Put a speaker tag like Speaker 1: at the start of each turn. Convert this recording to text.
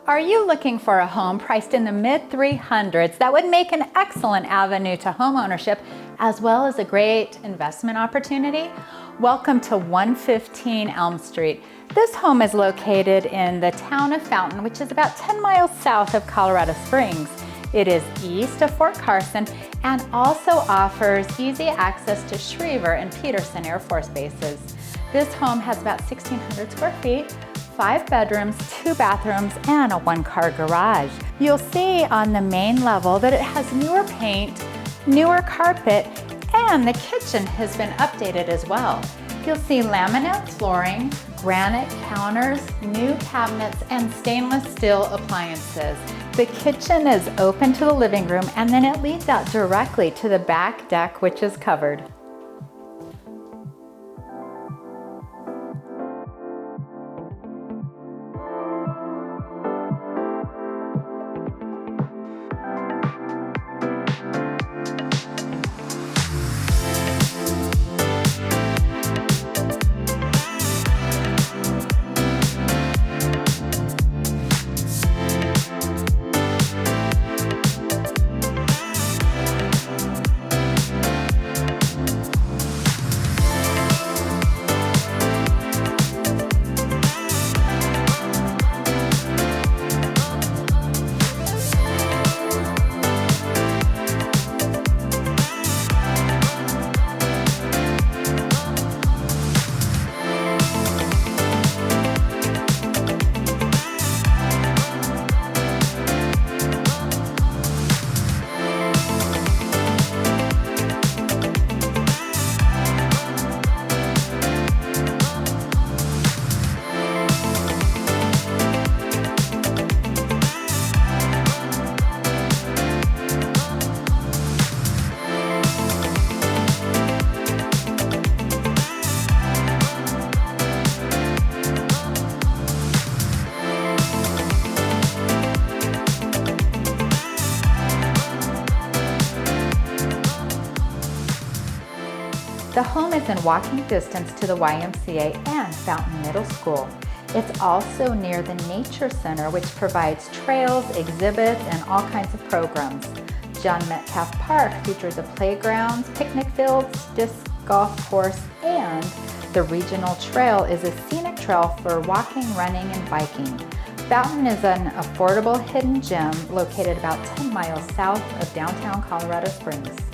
Speaker 1: Are you looking for a home priced in the mid-300s that would make an excellent avenue to home ownership as well as a great investment opportunity? Welcome to 115 Elm Street. This home is located in the town of Fountain, which is about 10 miles south of Colorado Springs. It is east of Fort Carson and also offers easy access to Schriever and Peterson Air Force bases. This home has about 1,600 square feet, 5 bedrooms, 2 bathrooms, and a 1-car garage. You'll see on the main level that it has newer paint, newer carpet, and the kitchen has been updated as well. You'll see laminate flooring, granite counters, new cabinets, and stainless steel appliances. The kitchen is open to the living room, and then it leads out directly to the back deck, which is covered. The home is in walking distance to the YMCA and Fountain Middle School. It's also near the Nature Center, which provides trails, exhibits, and all kinds of programs. John Metcalf Park features a playground, picnic fields, disc golf course, and the regional trail is a scenic trail for walking, running, and biking. Fountain is an affordable hidden gem located about 10 miles south of downtown Colorado Springs.